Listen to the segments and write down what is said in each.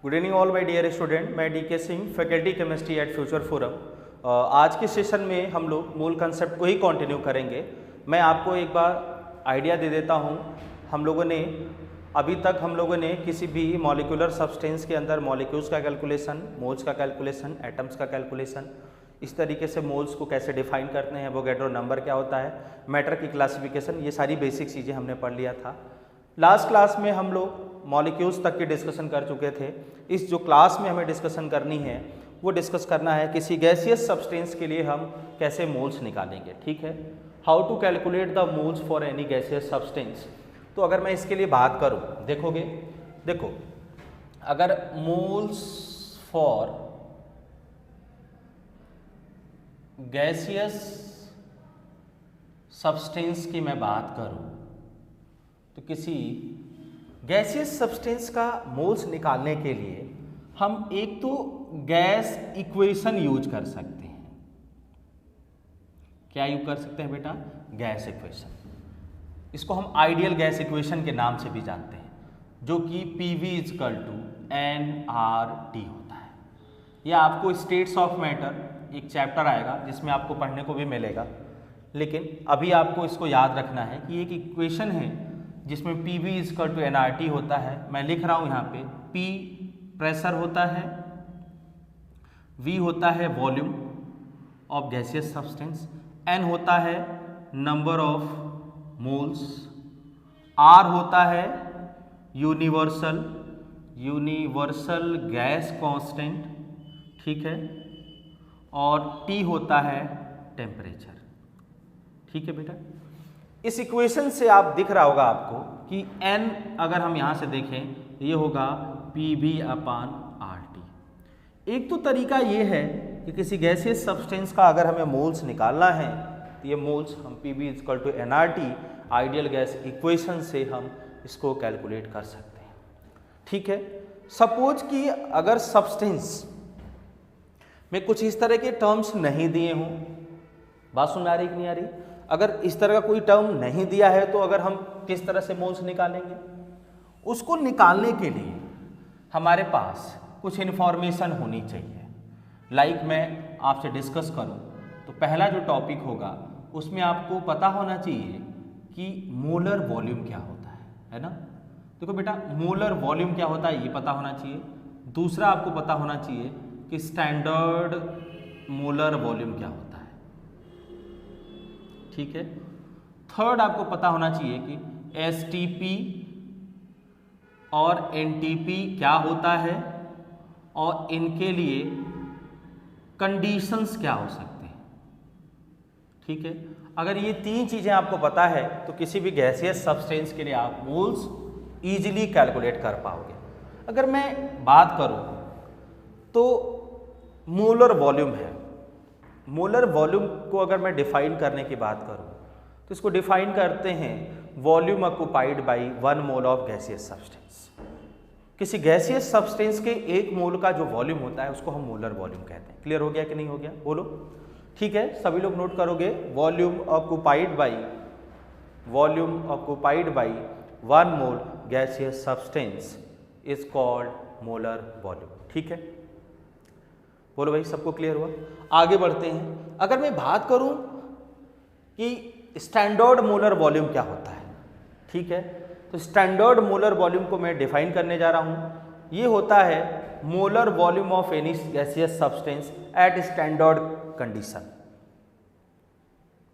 Good evening all my dear student, मैं D K Singh, faculty chemistry at future forum. आज के session में हम लोग मूल कंसेप्ट को ही कंटिन्यू करेंगे। मैं आपको एक बार आइडिया दे देता हूँ। अभी तक हम लोगों ने किसी भी मॉलिक्यूलर सब्सटेंस के अंदर मॉलिक्यूल्स का कैलकुलेशन, मोल्स का कैलकुलेशन, एटम्स का कैलकुलेशन, इस तरीके से मोल्स को कैसे डिफाइन करते हैं, एवोगैड्रो नंबर क्या होता है, मैटर की क्लासिफिकेशन, ये सारी बेसिक चीज़ें हमने पढ़ लिया था। लास्ट क्लास में हम लोग मॉलिक्यूल्स तक की डिस्कशन कर चुके थे। इस जो क्लास में हमें डिस्कशन करनी है वो डिस्कस करना है किसी गैसियस सब्सटेंस के लिए हम कैसे मोल्स निकालेंगे। ठीक है, how to calculate the moles for any gaseous substance. तो अगर मैं इसके लिए बात करूं, देखो अगर मोल्स फॉर गैसियस सब्सटेंस की मैं बात करूं तो किसी गैसियस सब्सटेंस का मोल्स निकालने के लिए हम एक तो गैस इक्वेशन यूज कर सकते हैं। क्या यूज कर सकते हैं बेटा? Gas equation. इसको हम आइडियल गैस इक्वेशन के नाम से भी जानते हैं, जो कि PV = nRT होता है। यह आपको स्टेट्स ऑफ मैटर एक चैप्टर आएगा जिसमें आपको पढ़ने को भी मिलेगा, लेकिन अभी आपको इसको याद रखना है कि एक इक्वेशन है जिसमें PV = nRT होता है। मैं लिख रहा हूँ यहाँ पे, P प्रेशर होता है, V होता है volume of gaseous substance, N होता है नंबर ऑफ मोल्स, R होता है यूनिवर्सल गैस कांस्टेंट, ठीक है, और T होता है टेम्परेचर। ठीक है बेटा, इस इक्वेशन से आप दिख रहा होगा आपको कि N अगर हम यहाँ से देखें ये होगा PV/RT। एक तो तरीका ये है कि किसी गैसियस सब्सटेंस का अगर हमें मोल्स निकालना है तो ये मोल्स हम PV = nRT ideal gas equation से हम इसको कैलकुलेट कर सकते हैं। ठीक है, सपोज कि अगर सब्सटेंस में कुछ इस तरह के टर्म्स नहीं दिए हों, बात सुन आ रही कि नहीं आ रही? अगर इस तरह का कोई टर्म नहीं दिया है तो अगर हम किस तरह से मोल्स निकालेंगे? उसको निकालने के लिए हमारे पास कुछ इन्फॉर्मेशन होनी चाहिए। लाइक मैं आपसे डिस्कस करूं तो पहला जो टॉपिक होगा उसमें आपको पता होना चाहिए कि मोलर वॉल्यूम क्या होता है ना? देखो बेटा, मोलर वॉल्यूम क्या होता है ये पता होना चाहिए। दूसरा आपको पता होना चाहिए कि स्टैंडर्ड मोलर वॉल्यूम क्या होता है। ठीक है, थर्ड आपको पता होना चाहिए कि STP और NTP क्या होता है और इनके लिए कंडीशंस क्या हो सकते हैं। ठीक है, अगर ये तीन चीज़ें आपको पता है तो किसी भी गैसियस सब्सटेंस के लिए आप मोल्स इजीली कैलकुलेट कर पाओगे। अगर मैं बात करूं तो मोलर वॉल्यूम है, मोलर वॉल्यूम को अगर मैं डिफाइन करने की बात करूं तो इसको डिफाइन करते हैं volume occupied by 1 mole of gaseous substance. किसी गैसियस सब्सटेंस के 1 मोल का जो वॉल्यूम होता है उसको हम मोलर वॉल्यूम कहते हैं। क्लियर हो गया कि नहीं हो गया? बोलो। ठीक है, सभी लोग नोट करोगे, volume occupied by 1 mole gaseous substance is called molar volume. ठीक है, बोलो भाई, सबको क्लियर हुआ? आगे बढ़ते हैं। अगर मैं बात करूं कि स्टैंडर्ड मोलर वॉल्यूम क्या होता है, ठीक है, तो स्टैंडर्ड मोलर वॉल्यूम को मैं डिफाइन करने जा रहा हूं। ये होता है molar volume of any gaseous substance eight standard condition.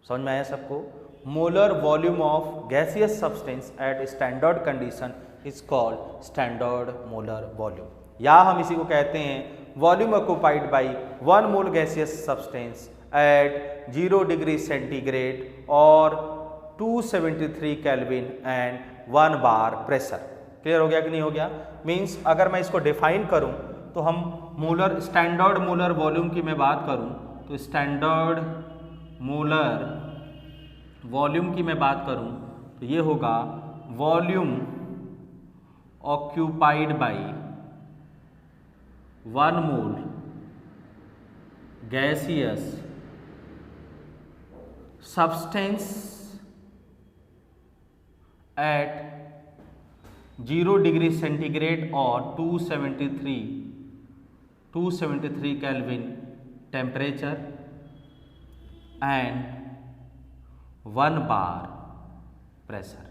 समझ में आया सबको? Molar volume of gaseous substance eight standard condition is called standard molar volume, या हम इसी को कहते हैं volume occupied by 1 mole gaseous substance eight 0 degree centigrade और 273 kelvin and 1 bar pressure. Clear हो गया कि नहीं हो गया? मीन्स अगर मैं इसको डिफाइन करूं तो हम स्टैंडर्ड मोलर वॉल्यूम की मैं बात करूं तो स्टैंडर्ड मोलर वॉल्यूम की मैं बात करूं तो ये होगा volume occupied by 1 mole gaseous substance eight 0 degree centigrade और 273 kelvin temperature and 1 bar pressure.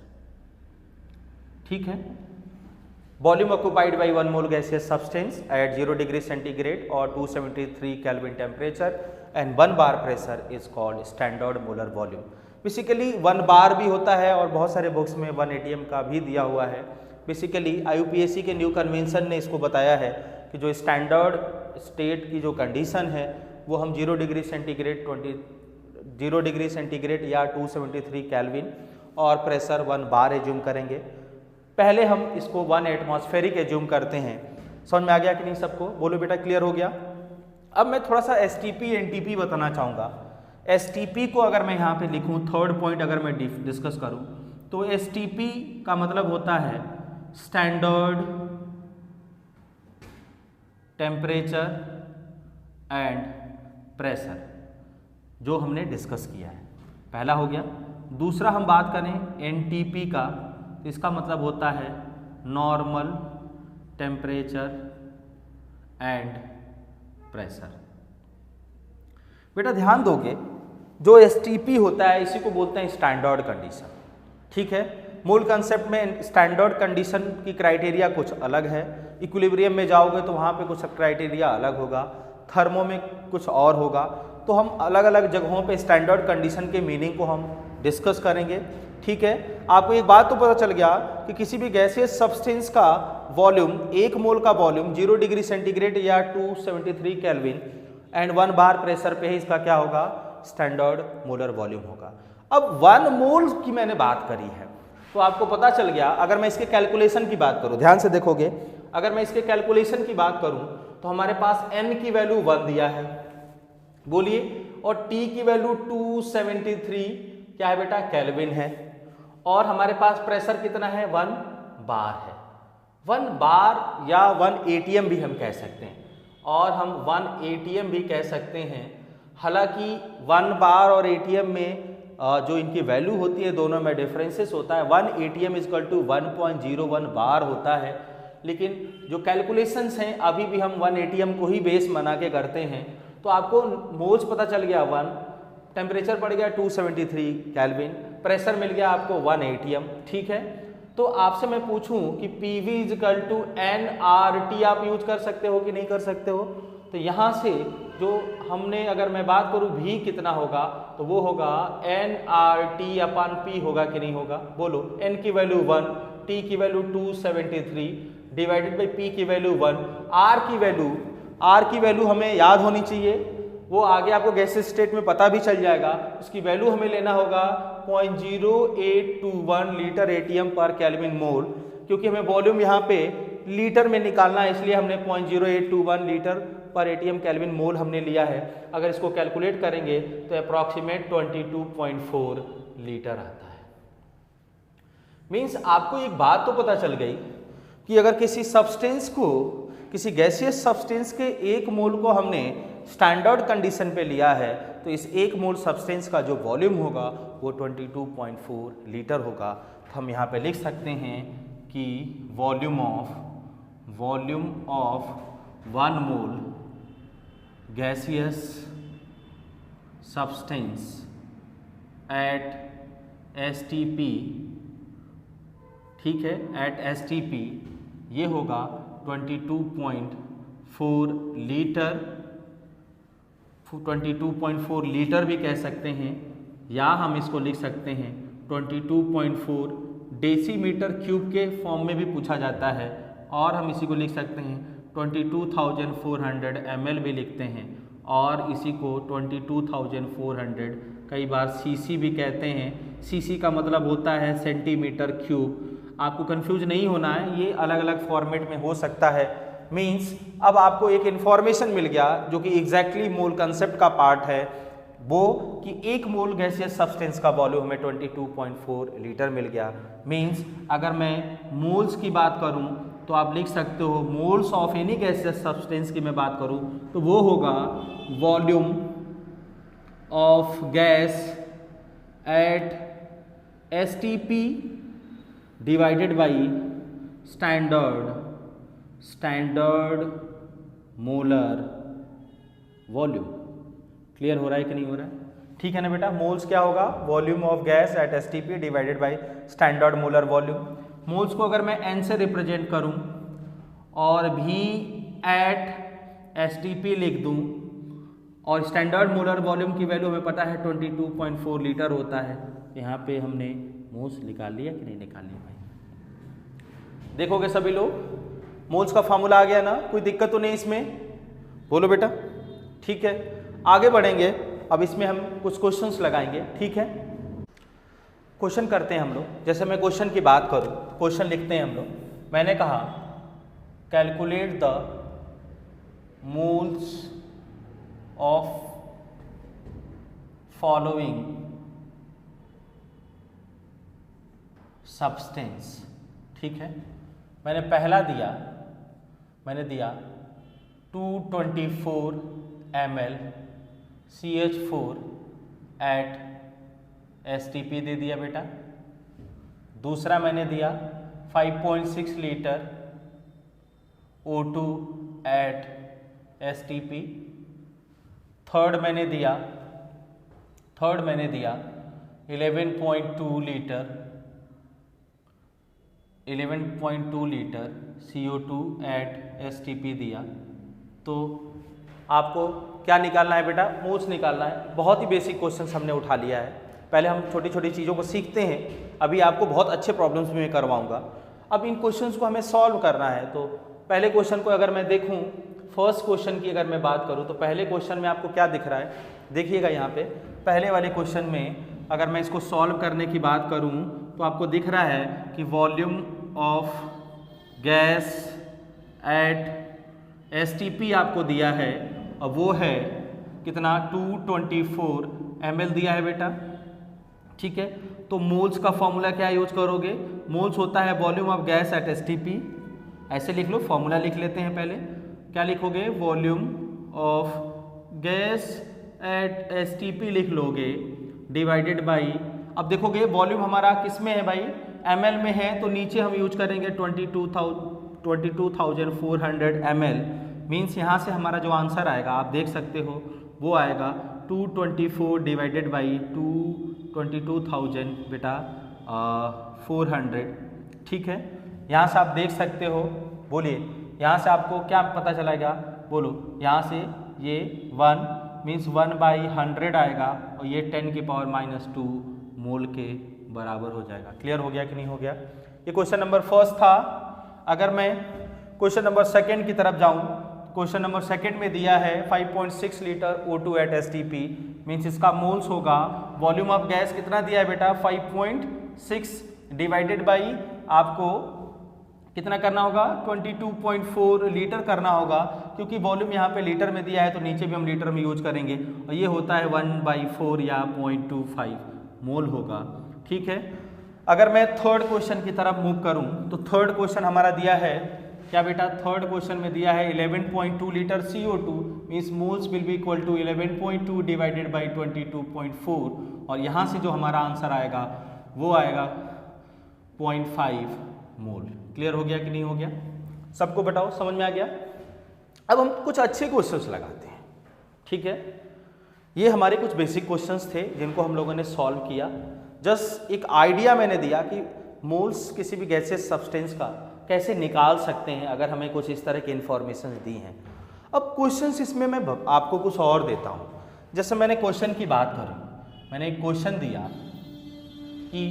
ठीक है, volume occupied by 1 mole gaseous substance eight 0 degree centigrade और 273 kelvin temperature and 1 bar pressure is called standard molar volume. Basically 1 बार भी होता है और बहुत सारे बुक्स में 1 ATM का भी दिया हुआ है। बेसिकली IUPAC के न्यू कन्वेंशन ने इसको बताया है कि जो स्टैंडर्ड स्टेट की जो कंडीशन है वो हम 0 डिग्री सेंटीग्रेड या 273 केल्विन और प्रेशर 1 बार एज्यूम करेंगे। पहले हम इसको 1 एटमॉस्फेरिक एज्यूम करते हैं। समझ में आ गया कि नहीं सबको? बोलो बेटा, क्लियर हो गया? अब मैं थोड़ा सा STP NTP बताना चाहूँगा। STP को अगर मैं यहाँ पे लिखूँ, थर्ड पॉइंट अगर मैं डिस्कस करूँ तो STP का मतलब होता है स्टैंडर्ड टेम्परेचर एंड प्रेशर, जो हमने डिस्कस किया है, पहला हो गया। दूसरा हम बात करें NTP का, तो इसका मतलब होता है नॉर्मल टेम्परेचर एंड प्रेशर। बेटा ध्यान दोगे, जो STP होता है इसी को बोलते हैं स्टैंडर्ड कंडीशन। ठीक है, मूल कंसेप्ट में स्टैंडर्ड कंडीशन की क्राइटेरिया कुछ अलग है, इक्विलिब्रियम में जाओगे तो वहाँ पे कुछ क्राइटेरिया अलग होगा, थर्मो में कुछ और होगा। तो हम अलग अलग जगहों पे स्टैंडर्ड कंडीशन के मीनिंग को हम डिस्कस करेंगे। ठीक है, आपको एक बात तो पता चल गया कि किसी भी गैसियस सब्सटेंस का वॉल्यूम, 1 मोल का वॉल्यूम 0 डिग्री सेंटीग्रेड या 273 केल्विन एंड 1 बार प्रेशर पे ही इसका क्या होगा, स्टैंडर्ड मोलर वॉल्यूम होगा। अब 1 मोल की मैंने बात करी है तो आपको पता चल गया, अगर मैं इसके कैलकुलेशन की बात करूं, ध्यान से देखोगे, अगर मैं इसके कैलकुलेशन की बात करूं तो हमारे पास n की वैल्यू 1 दिया है, बोलिए, और t की वैल्यू 273 क्या है बेटा, केल्विन है, और हमारे पास प्रेशर कितना है, 1 बार है। 1 बार या 1 ATM भी हम कह सकते हैं, और हम 1 ATM भी कह सकते हैं। हालांकि 1 बार और ATM में जो इनकी वैल्यू होती है दोनों में डिफरेंसेस होता है। 1 ATM इज इक्वल टू 1.01 बार होता है, लेकिन जो कैलकुलेशंस हैं अभी भी हम 1 ATM को ही बेस बना के करते हैं। तो आपको मोल्स पता चल गया 1, टेम्परेचर पड़ गया 273 केल्विन, प्रेशर मिल गया आपको 1 ATM। ठीक है, तो आपसे मैं पूछूं कि PV is equal to nRT आप यूज कर सकते हो कि नहीं कर सकते हो? तो यहाँ से जो हमने, अगर मैं बात करूँ V कितना होगा, तो वो होगा nRT अपन P होगा कि नहीं होगा? बोलो, n की वैल्यू 1, T की वैल्यू 273 डिवाइडेड बाई P की वैल्यू 1, R की वैल्यू हमें याद होनी चाहिए, वो आगे आपको गैसियस स्टेट में पता भी चल जाएगा। उसकी वैल्यू हमें लेना होगा 0.0821 लीटर ATM पर केल्विन मोल, क्योंकि हमें वॉल्यूम यहाँ पे लीटर में निकालना है, इसलिए हमने 0.0821 लीटर पर ATM केल्विन मोल हमने लिया है। अगर इसको कैलकुलेट करेंगे तो अप्रॉक्सीमेट 22.4 लीटर आता है। मीन्स आपको एक बात तो पता चल गई कि अगर किसी सब्सटेंस को, किसी गैसियस सब्सटेंस के 1 मोल को हमने स्टैंडर्ड कंडीशन पे लिया है, तो इस 1 मोल सब्सटेंस का जो वॉल्यूम होगा वो 22.4 लीटर होगा। तो हम यहाँ पे लिख सकते हैं कि volume of 1 mole gaseous substance eight STP, ठीक है, एट STP ये होगा 22.4 लीटर, 22.4 लीटर भी कह सकते हैं, या हम इसको लिख सकते हैं 22.4 डेसीमीटर क्यूब के फॉर्म में भी पूछा जाता है, और हम इसी को लिख सकते हैं 22,400 ml भी लिखते हैं, और इसी को 22,400 कई बार CC भी कहते हैं। CC का मतलब होता है सेंटीमीटर क्यूब। आपको कंफ्यूज नहीं होना है, ये अलग अलग फॉर्मेट में हो सकता है। मीन्स अब आपको एक इन्फॉर्मेशन मिल गया जो कि एग्जैक्टली मोल कंसेप्ट का पार्ट है, वो कि 1 मोल गैसियस सब्सटेंस का वॉल्यूम हमें 22.4 लीटर मिल गया। मीन्स अगर मैं मोल्स की बात करूं तो आप लिख सकते हो, moles of any gaseous substance की मैं बात करूं तो वो होगा volume of gas at STP divided by standard molar volume. Clear हो रहा है कि नहीं हो रहा है? ठीक है ना बेटा। मोल्स क्या होगा? Volume of gas at STP divided by standard molar volume. Moles को अगर मैं n से रिप्रेजेंट करूं और भी एट एसटीपी लिख दूं और स्टैंडर्ड मोलर वॉल्यूम की वैल्यू हमें पता है 22.4 लीटर होता है। यहाँ पे हमने मोल्स निकाल लिया कि नहीं निकाल लिया भाई? देखोगे सभी लोग मोल्स का फॉर्मूला आ गया ना? कोई दिक्कत तो नहीं इसमें? बोलो बेटा। ठीक है, आगे बढ़ेंगे। अब इसमें हम कुछ क्वेश्चंस लगाएंगे। ठीक है, क्वेश्चन करते हैं हम लोग। जैसे मैं क्वेश्चन की बात करूं, क्वेश्चन लिखते हैं हम लोग। मैंने कहा calculate the moles of following substance. ठीक है, मैंने पहला दिया, मैंने दिया 224 ml CH4 एट STP दे दिया बेटा। दूसरा मैंने दिया 5.6 litre O2 at STP। Third मैंने दिया 11.2 लीटर CO2 एट STP दिया। तो आपको क्या निकालना है बेटा? मोल्स निकालना है। बहुत ही बेसिक क्वेश्चंस हमने उठा लिया है। पहले हम छोटी छोटी चीज़ों को सीखते हैं, अभी आपको बहुत अच्छे प्रॉब्लम्स भी मैं करवाऊंगा। अब इन क्वेश्चंस को हमें सॉल्व करना है। तो पहले क्वेश्चन को अगर मैं देखूं, फर्स्ट क्वेश्चन की अगर मैं बात करूं, तो पहले क्वेश्चन में आपको क्या दिख रहा है? देखिएगा यहाँ पे पहले वाले क्वेश्चन में अगर मैं इसको सॉल्व करने की बात करूँ तो आपको दिख रहा है कि volume of gas at STP आपको दिया है और वो है कितना? 224 ml दिया है बेटा। ठीक है, तो मोल्स का फॉर्मूला क्या यूज करोगे? मोल्स होता है volume of gas at STP। ऐसे लिख लो, फॉर्मूला लिख लेते हैं पहले। क्या लिखोगे? Volume of gas at STP लिख लोगे डिवाइडेड बाई, अब देखोगे वॉल्यूम हमारा किस में है भाई? ml में है, तो नीचे हम यूज करेंगे 22,400 ml। मीन्स यहाँ से हमारा जो आंसर आएगा आप देख सकते हो वो आएगा 224 डिवाइडेड बाई 22,000 बेटा 400। ठीक है, यहाँ से आप देख सकते हो। बोलिए, यहाँ से आपको क्या पता चलाएगा? बोलो, यहाँ से ये 1 मीन्स 1/100 आएगा और ये 10⁻⁻2 मोल के बराबर हो जाएगा। क्लियर हो गया कि नहीं हो गया? ये क्वेश्चन नंबर फर्स्ट था। अगर मैं क्वेश्चन नंबर सेकंड की तरफ जाऊं, क्वेश्चन नंबर सेकंड में दिया है 5.6 litre O2 at STP। Means इसका मोल्स होगा, वॉल्यूम ऑफ गैस कितना दिया है बेटा? 5.6 डिवाइडेड बाई आपको कितना करना होगा? 22.4 लीटर करना होगा, क्योंकि वॉल्यूम यहाँ पे लीटर में दिया है तो नीचे भी हम लीटर में यूज करेंगे और ये होता है 1/4 या 0.25 मोल होगा। ठीक है, अगर मैं थर्ड क्वेश्चन की तरफ मूव करूं तो थर्ड क्वेश्चन हमारा दिया है क्या बेटा? थर्ड क्वेश्चन में दिया है 11.2 litre CO2 means moles will be equal to 11.2 divided by 22.4 और यहाँ से जो हमारा आंसर आएगा वो आएगा 0.5 मोल। क्लियर हो गया कि नहीं हो गया? सबको बताओ, समझ में आ गया? अब हम कुछ अच्छे क्वेश्चंस लगाते हैं। ठीक है, ये हमारे कुछ बेसिक क्वेश्चंस थे जिनको हम लोगों ने सॉल्व किया। जस्ट एक आइडिया मैंने दिया कि मोल्स किसी भी गैसियस सब्सटेंस का कैसे निकाल सकते हैं अगर हमें कुछ इस तरह की इंफॉर्मेशन दी हैं। अब क्वेश्चंस इसमें मैं आपको कुछ और देता हूँ। जैसे मैंने क्वेश्चन की बात करूँ, मैंने एक क्वेश्चन दिया कि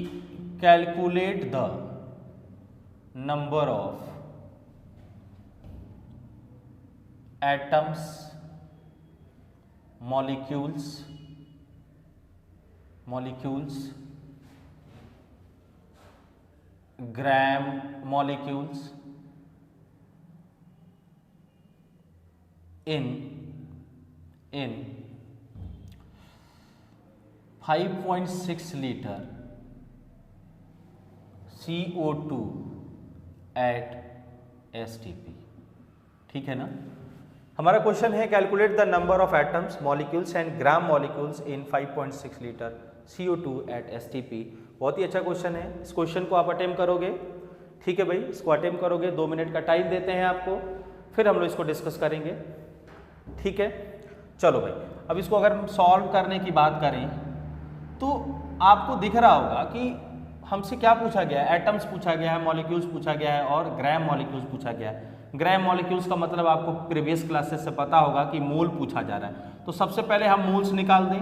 calculate the number of atoms molecules gram molecules in 5.6 liter CO2 at STP। ठीक है ना? हमारा क्वेश्चन है calculate the number of atoms molecules and gram molecules in 5.6 litre CO2 at STP। बहुत ही अच्छा क्वेश्चन है। इस क्वेश्चन को आप अटेम्प्ट करोगे, ठीक है भाई, इसको अटेम्प्ट करोगे, 2 मिनट का टाइम देते हैं आपको, फिर हम लोग इसको डिस्कस करेंगे। ठीक है, चलो भाई, अब इसको अगर हम सॉल्व करने की बात करें तो आपको दिख रहा होगा कि हमसे क्या पूछा गया है, एटम्स पूछा गया है, मॉलिक्यूल्स पूछा गया है और ग्राम मॉलिक्यूल्स पूछा गया है। ग्राम मॉलिक्यूल्स का मतलब आपको प्रीवियस क्लासेस से पता होगा कि मोल पूछा जा रहा है। तो सबसे पहले हम मोल्स निकाल दें।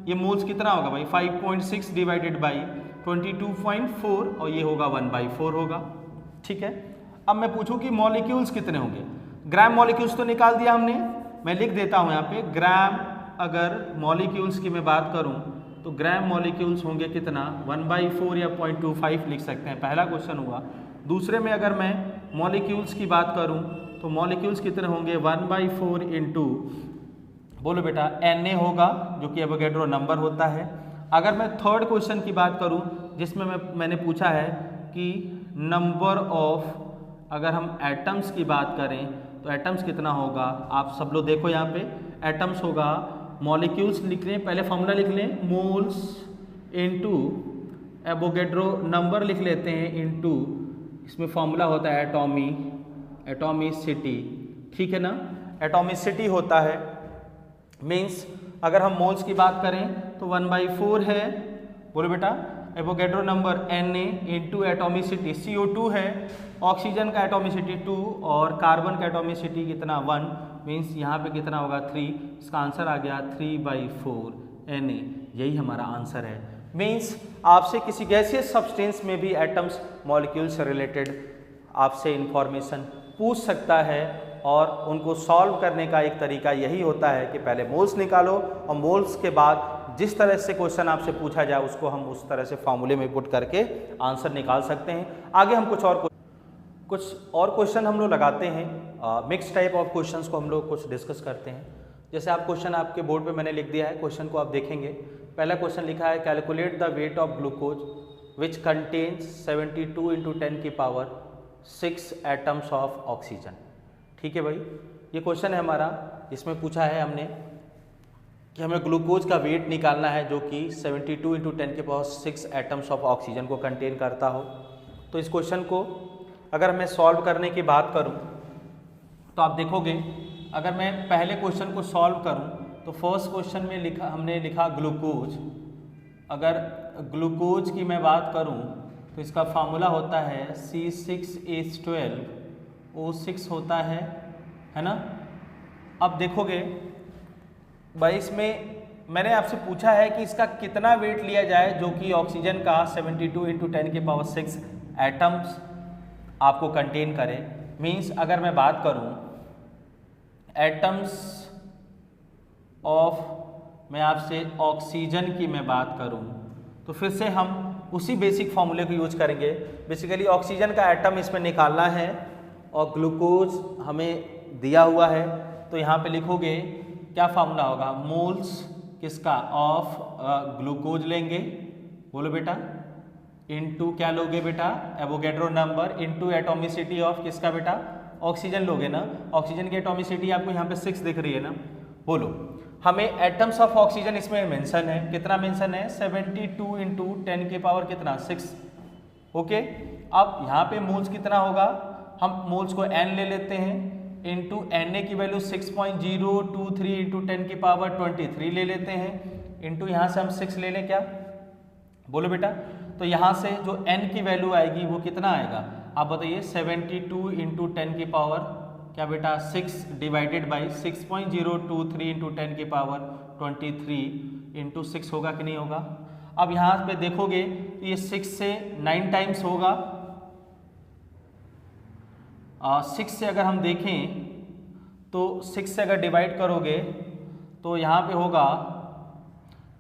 ये मोल्स कितना होगा भाई, 5.6 डिवाइडेड बाई 22.4 और ये होगा 1/4 होगा। ठीक है, अब मैं पूछूं कि मॉलिक्यूल्स कितने होंगे। ग्राम मॉलिक्यूल्स तो निकाल दिया हमने, मैं लिख देता हूं यहाँ पे ग्राम। अगर मॉलिक्यूल्स की मैं बात करूं तो ग्राम मॉलिक्यूल्स होंगे कितना, 1/4 या 0.25 लिख सकते हैं, पहला क्वेश्चन हुआ। दूसरे में अगर मैं मॉलिक्यूल्स की बात करूं तो मॉलिक्यूल्स कितने होंगे, 1/4 इंटू, बोलो बेटा, Na होगा जो कि एवोगैड्रो नंबर होता है। अगर मैं थर्ड क्वेश्चन की बात करूं जिसमें मैंने पूछा है कि नंबर ऑफ, अगर हम एटम्स की बात करें तो एटम्स कितना होगा, आप सब लोग देखो यहाँ पे एटम्स होगा, मॉलिक्यूल्स लिख लें, पहले फॉर्मूला लिख लें, मोल्स इनटू एवोगैड्रो नंबर लिख लेते हैं इनटू, इसमें फॉर्मूला होता है एटॉमिसिटी। ठीक है ना, एटॉमिसिटी होता है, मीन्स अगर हम मोल्स की बात करें तो 1/4 है, बोलो बेटा, Avogadro number Na into atomicity, CO2 है, ऑक्सीजन का एटॉमिसिटी 2 और कार्बन का एटॉमिसिटी कितना 1, मीन्स यहाँ पे कितना होगा 3। इसका आंसर आ गया 3/4 Na, यही हमारा आंसर है। मीन्स आपसे किसी गैसियस सब्सटेंस में भी एटम्स मॉलिक्यूल से रिलेटेड आपसे इंफॉर्मेशन पूछ सकता है और उनको सॉल्व करने का एक तरीका यही होता है कि पहले मोल्स निकालो और मोल्स के बाद जिस तरह से क्वेश्चन आपसे पूछा जाए उसको हम उस तरह से फॉर्मूले में पुट करके आंसर निकाल सकते हैं। आगे हम कुछ और क्वेश्चन हम लोग लगाते हैं, मिक्स टाइप ऑफ क्वेश्चंस को हम लोग कुछ डिस्कस करते हैं। जैसे आप क्वेश्चन आपके बोर्ड पे मैंने लिख दिया है, क्वेश्चन को आप देखेंगे। पहला क्वेश्चन लिखा है, calculate the weight of glucose which contains 72 × 10⁶ atoms of oxygen. ठीक है भाई, ये क्वेश्चन है हमारा, इसमें पूछा है हमने कि हमें ग्लूकोज का वेट निकालना है जो कि 72 × 10⁶ एटम्स ऑफ ऑक्सीजन को कंटेन करता हो। तो इस क्वेश्चन को अगर मैं सॉल्व करने की बात करूं तो आप देखोगे, अगर मैं पहले क्वेश्चन को सॉल्व करूं तो फर्स्ट क्वेश्चन में हमने लिखा ग्लूकोज। अगर ग्लूकोज की मैं बात करूं तो इसका फार्मूला होता है C6H12O6 होता है ना। अब देखोगे भाई, इसमें मैंने आपसे पूछा है कि इसका कितना वेट लिया जाए जो कि ऑक्सीजन का 72 × 10⁶ एटम्स आपको कंटेन करे। मीन्स अगर मैं बात करूं एटम्स ऑफ, मैं आपसे ऑक्सीजन की मैं बात करूं तो फिर से हम उसी बेसिक फॉर्मूले को यूज करेंगे। बेसिकली ऑक्सीजन का एटम इसमें निकालना है और ग्लूकोज हमें दिया हुआ है, तो यहाँ पे लिखोगे क्या फार्मूला होगा, मोल्स किसका, ऑफ ग्लूकोज लेंगे, बोलो बेटा, इनटू क्या लोगे बेटा, Avogadro number, into atomicity of किसका बेटा, ऑक्सीजन लोगे ना। ऑक्सीजन की एटॉमिसिटी आपको यहाँ पे 6 दिख रही है ना। बोलो, हमें एटम्स ऑफ ऑक्सीजन इसमें मेंशन है, कितना मेंशन है, 72 × 10⁶ ओके। अब यहाँ पे मोल्स कितना होगा, हम मोल्स को n ले लेते हैं, इंटू Na की वैल्यू 6.023 × 10⁻23 ले लेते हैं, इंटू यहाँ से हम 6 ले लें क्या, बोलो बेटा। तो यहाँ से जो n की वैल्यू आएगी वो कितना आएगा, आप बताइए, 72 × 10⁻, क्या बेटा, 6 डिवाइडेड बाई 6.023 × 10⁻23 इंटू 6 होगा कि नहीं होगा। अब यहाँ पे देखोगे तो ये 6 से 9 टाइम्स होगा। 6 से अगर हम देखें तो 6 से अगर डिवाइड करोगे तो यहाँ पे होगा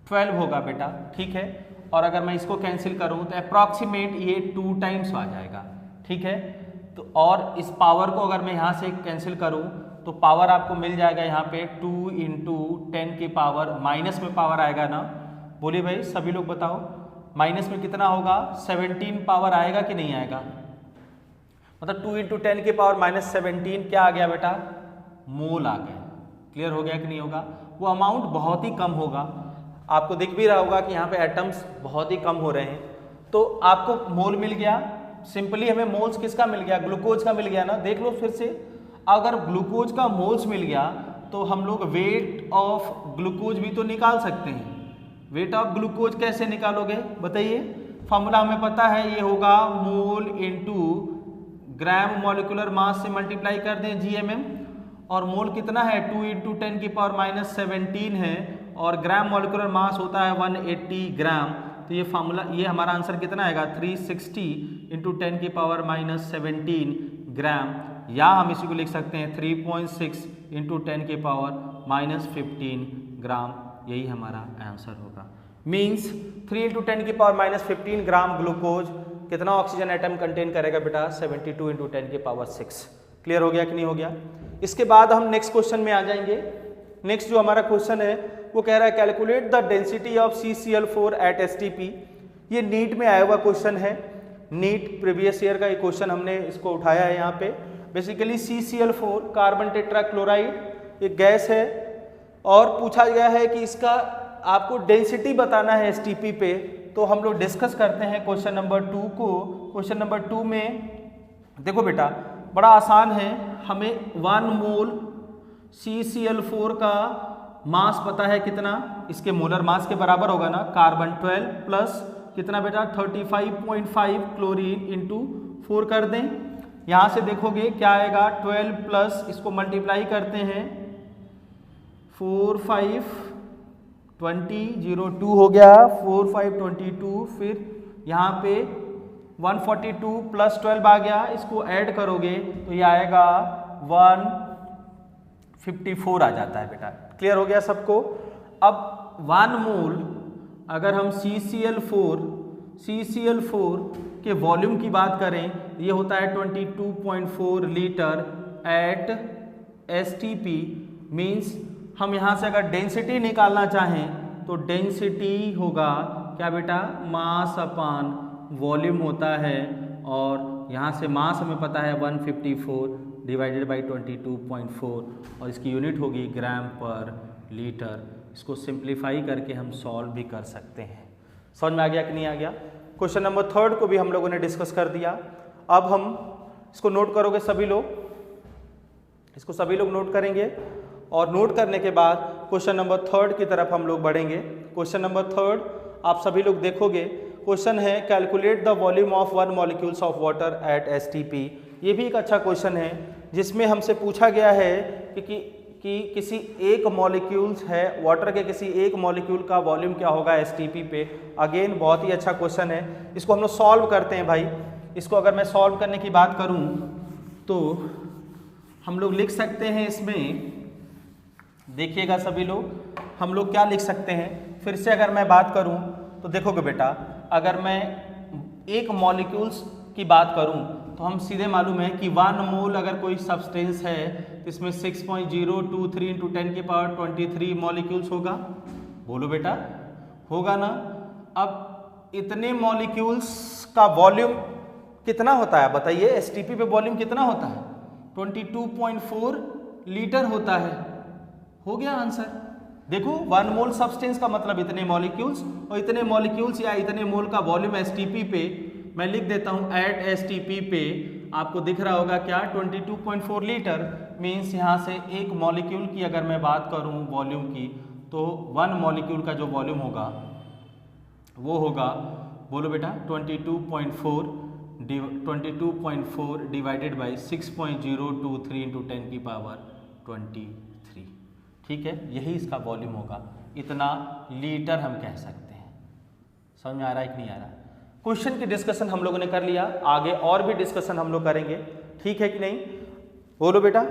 12 होगा बेटा, ठीक है। और अगर मैं इसको कैंसिल करूँ तो अप्रॉक्सीमेट ये 2 टाइम्स आ जाएगा, ठीक है। तो और इस पावर को अगर मैं यहाँ से कैंसिल करूँ तो पावर आपको मिल जाएगा यहाँ पे 2 × 10⁻, माइनस में पावर आएगा ना, बोलिए भाई सभी लोग बताओ, माइनस में कितना होगा, 17 पावर आएगा कि नहीं आएगा, मतलब 2 × 10⁻⁻17 क्या आ गया बेटा, मोल आ गया। क्लियर हो गया कि नहीं होगा। वो अमाउंट बहुत ही कम होगा, आपको दिख भी रहा होगा कि यहाँ पे एटम्स बहुत ही कम हो रहे हैं। तो आपको मोल मिल गया, सिंपली हमें मोल्स किसका मिल गया, ग्लूकोज का मिल गया ना। देख लो फिर से, अगर ग्लूकोज का मोल्स मिल गया तो हम लोग वेट ऑफ ग्लूकोज भी तो निकाल सकते हैं। वेट ऑफ ग्लूकोज कैसे निकालोगे बताइए, फॉर्मूला हमें पता है, ये होगा मोल इनटू ग्राम मॉलिक्यूलर मास से मल्टीप्लाई कर दें GMM, और मोल कितना है 2 × 10⁻⁻17 है, और ग्राम मॉलिक्यूलर मास होता है 180 ग्राम। तो ये फार्मूला, ये हमारा आंसर कितना आएगा 360 × 10⁻17 ग्राम, या हम इसी को लिख सकते हैं 3.6 × 10⁻15 ग्राम। यही हमारा आंसर होगा। मीन्स 3 × 10⁻15 ग्राम ग्लूकोज कितना ऑक्सीजन एटम कंटेन करेगा बेटा 72 × 10⁻6। क्लियर हो गया कि नहीं हो गया। इसके बाद हम नेक्स्ट क्वेश्चन में आ जाएंगे। नेक्स्ट जो हमारा क्वेश्चन है वो कह रहा है calculate the density of CCl4 at STP। ये नीट में आया हुआ क्वेश्चन है, नीट प्रीवियस ईयर का ये क्वेश्चन हमने इसको उठाया है यहाँ पे। बेसिकली CCl4 कार्बन टेट्राक्लोराइड एक गैस है, और पूछा गया है कि इसका आपको डेंसिटी बताना है STP पे। तो हम लोग डिस्कस करते हैं क्वेश्चन नंबर 2 को। क्वेश्चन नंबर 2 में देखो बेटा बड़ा आसान है, हमें 1 मोल CCl4 का मास पता है कितना, इसके मोलर मास के बराबर होगा ना, कार्बन 12 प्लस कितना बेटा 35.5 क्लोरीन इंटू 4 कर दें। यहाँ से देखोगे क्या आएगा 12 प्लस इसको मल्टीप्लाई करते हैं 4 5 20 02 हो गया 4 5 22, फिर यहाँ पे 142 प्लस 12 आ गया, इसको ऐड करोगे तो ये आएगा 154 आ जाता है बेटा। क्लियर हो गया सबको। अब 1 मोल अगर हम CCl4 के वॉल्यूम की बात करें, ये होता है 22.4 लीटर एट STP। मीन्स हम यहाँ से अगर डेंसिटी निकालना चाहें तो डेंसिटी होगा क्या बेटा, मास अपान वॉल्यूम होता है, और यहाँ से मास हमें पता है 154 डिवाइडेड बाई 22.4, और इसकी यूनिट होगी ग्राम पर लीटर। इसको सिंप्लीफाई करके हम सॉल्व भी कर सकते हैं। समझ में आ गया कि नहीं आ गया। क्वेश्चन नंबर 3 को भी हम लोगों ने डिस्कस कर दिया। अब हम इसको नोट करोगे सभी लोग, इसको सभी लोग नोट करेंगे, और नोट करने के बाद क्वेश्चन नंबर 3 की तरफ हम लोग बढ़ेंगे। क्वेश्चन नंबर 3 आप सभी लोग देखोगे, क्वेश्चन है calculate the volume of 1 molecules of water at STP। ये भी एक अच्छा क्वेश्चन है जिसमें हमसे पूछा गया है कि किसी एक मॉलिक्यूल्स है वाटर के, किसी एक मॉलिक्यूल का वॉल्यूम क्या होगा STP पे। अगेन बहुत ही अच्छा क्वेश्चन है, इसको हम लोग सॉल्व करते हैं भाई। इसको अगर मैं सॉल्व करने की बात करूं तो हम लोग लिख सकते हैं, इसमें देखिएगा सभी लोग, हम लोग क्या लिख सकते हैं। फिर से अगर मैं बात करूं तो देखोगे बेटा, अगर मैं एक मॉलिक्यूल्स की बात करूं तो हम सीधे मालूम है कि 1 मोल अगर कोई सब्सटेंस है तो इसमें 6.023 × 10⁻23 मॉलिक्यूल्स होगा। बोलो बेटा, होगा ना। अब इतने मॉलिक्यूल्स का वॉल्यूम कितना होता है बताइए, STP पे वॉल्यूम कितना होता है 22.4 लीटर होता है। हो गया आंसर। देखो 1 मोल सब्सटेंस का मतलब इतने मॉलिक्यूल्स, और इतने मॉलिक्यूल्स या इतने मोल का वॉल्यूम STP पे मैं लिख देता हूँ एट STP पे। आपको दिख रहा होगा क्या 22.4 लीटर। मीन्स यहाँ से एक मॉलिक्यूल की अगर मैं बात करूँ वॉल्यूम की, तो 1 मॉलिक्यूल का जो वॉल्यूम होगा वो होगा, बोलो बेटा 22.4 डिवाइडेड बाई 6.023 × 10⁻23। ठीक है, यही इसका वॉल्यूम होगा, इतना लीटर हम कह सकते हैं। समझ में आ रहा है कि नहीं आ रहा। क्वेश्चन की डिस्कशन हम लोगों ने कर लिया, आगे और भी डिस्कशन हम लोग करेंगे, ठीक है कि नहीं, बोलो बेटा।